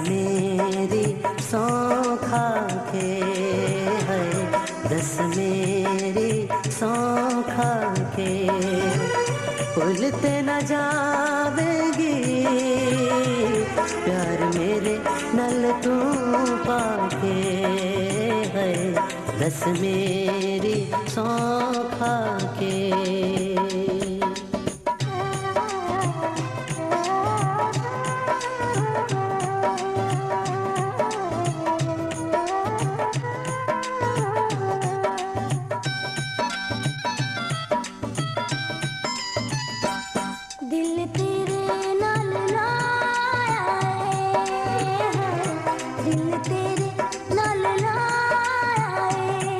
मेरी सौ खा के है, दस मेरी सौ खा के भूलते न जावेगी प्यार मेरे नल तू पाके है, दस मेरी सौ खा के। दिल तेरे नाल लाया है, दिल तेरे नाल लाया है,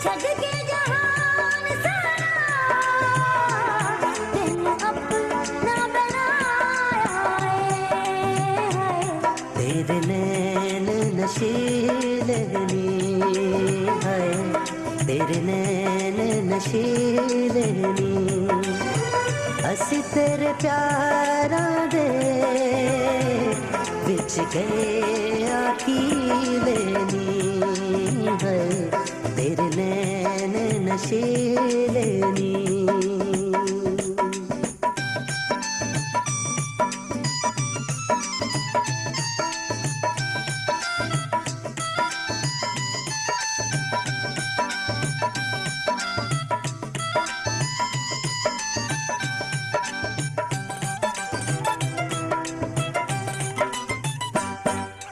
छड़ के जहान सारा तेने अपना बनाया है। तेरे नैन नशीले है, तेरे नैन नशीले असी तेरे प्यारा दे बिच गए आकी लेनी है, तेरे नैन नशीले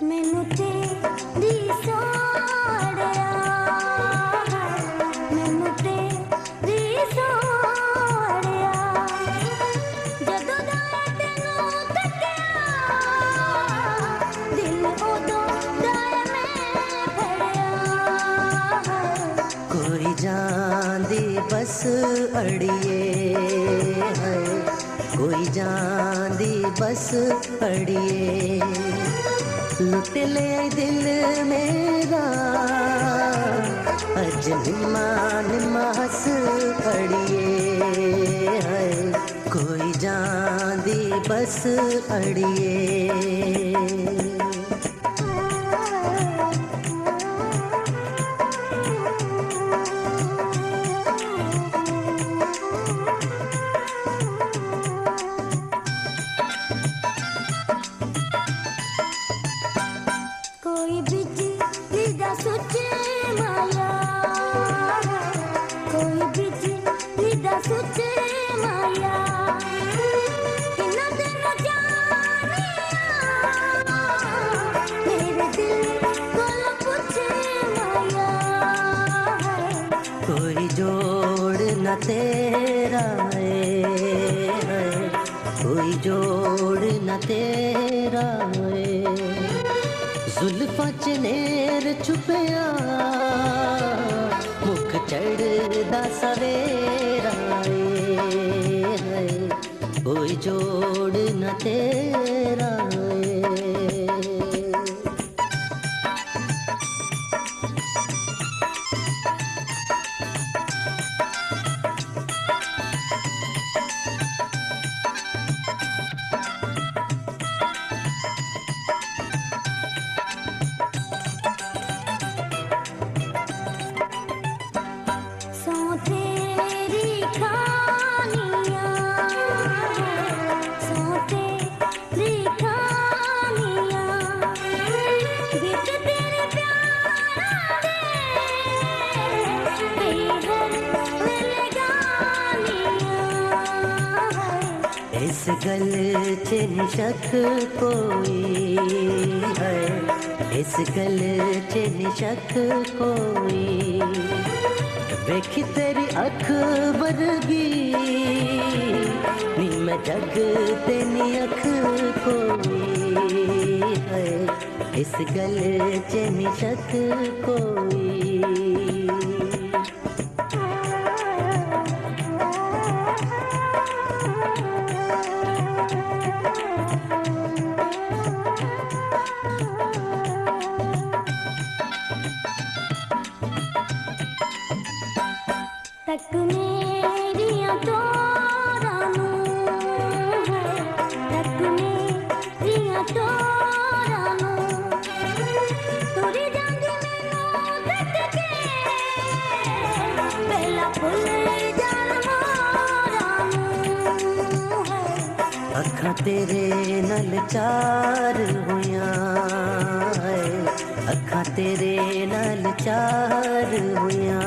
मैनू तेरी सोड़िया, मैनू तेरी सोड़िया, जदों दा तैनू तक्किया दिल उदों दा मैं फड़िया। कोई जांदी बस अड़िए है, कोई जांदी बस अड़िए लुट ले दिल मेरा अज निम्मा निम्मा हस अड़िए है, कोई जांदी बस अड़िए। कोई बिजली दा सुच माया, कोई बिजली दा सुच माया, इन्ना दिन जानिया मेरे दिल कोल पुछ माया। कोई जोड़ न तेरा है, कोई जोड़ न तेरा है, जुल्फा च नेर छुपया मुख चढ़दा सवेरा है, कोई जोड़ न तेरा है। सौ तेरी खानियाँ, सौ तेरी खानियाँ, गीत तेरे प्यारा दे बेहद मेरे गानियाँ। इस गल च निशक कोई है, इस गल च निशक कोई वेखी तेरी अख वर्गी नी मैं जग तेनी अख कोई है, इस गल च निशक कोई। तक मेरिया तोरा नू है, तक मेरिया तोरा मोरानू तुरी जांदी मैनू कट के पहला फुल जान मोरानू है अखां तेरे नाल चार होइयां है अखां तेरे नाल चार होइयां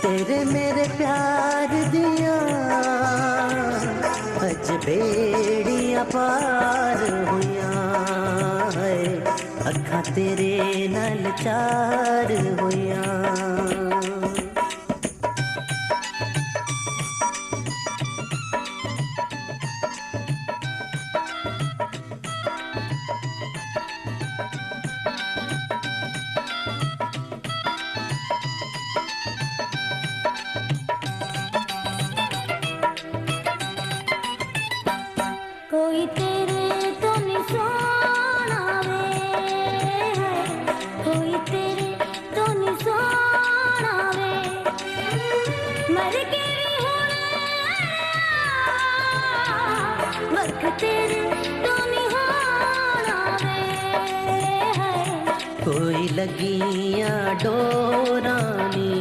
तेरे मेरे प्यार दियां अज बेड़ियां पार होइयां है अखां तेरे नाल चार होइयां कोई तेरे तो नहीं सोना वे कोई तेरे तो नहीं सोना वे मर के भी होना वर्क तेरे तो नहीं होना वे कोई लगियां डोरानी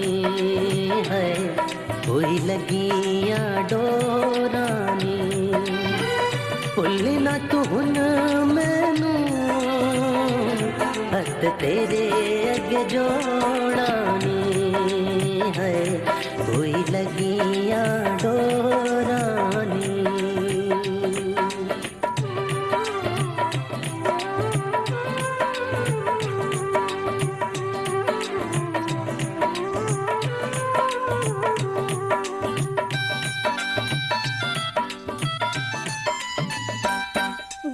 है कोई लगियां डोरानी भुल्ली ना तू हुन मैनू हथ तेरे अगे जोड़ानी है कोई लगियां डोरानी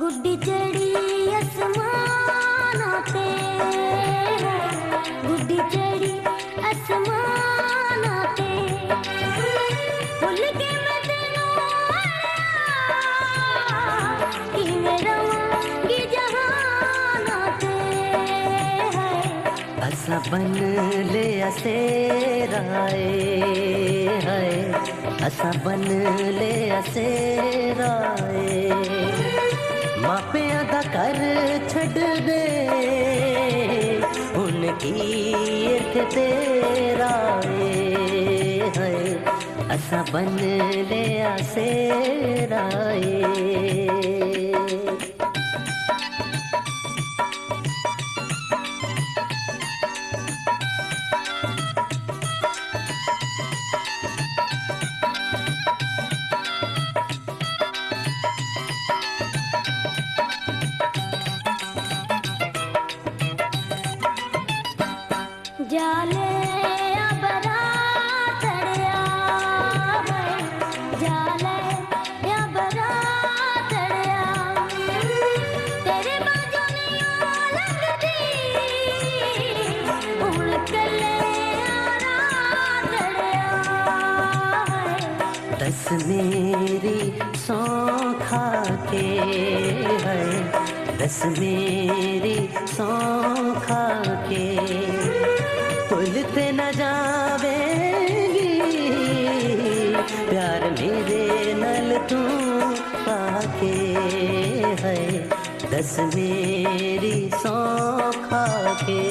गुड्डी चढ़ी आसमाना ते गुड्डी चढ़ी आसमाना ते भुल के मैं तेनू किवें रवांगी जहाना ते असा बन ले असेराए है असा बन ले असेराए मापियां दा कर छड़ दे उनकी एक तेरा है असा बन ले असेराए जाले अबरा तड़या जाले अबरा तड़या तेरे बाजू नहीं लगदी हुण कले आरा तड़या दस मेरी सौ खा के है दस मेरी सौ खा के भूलते न जावेगी प्यार मेरे नल तू पाके है दस मेरी सौ खा के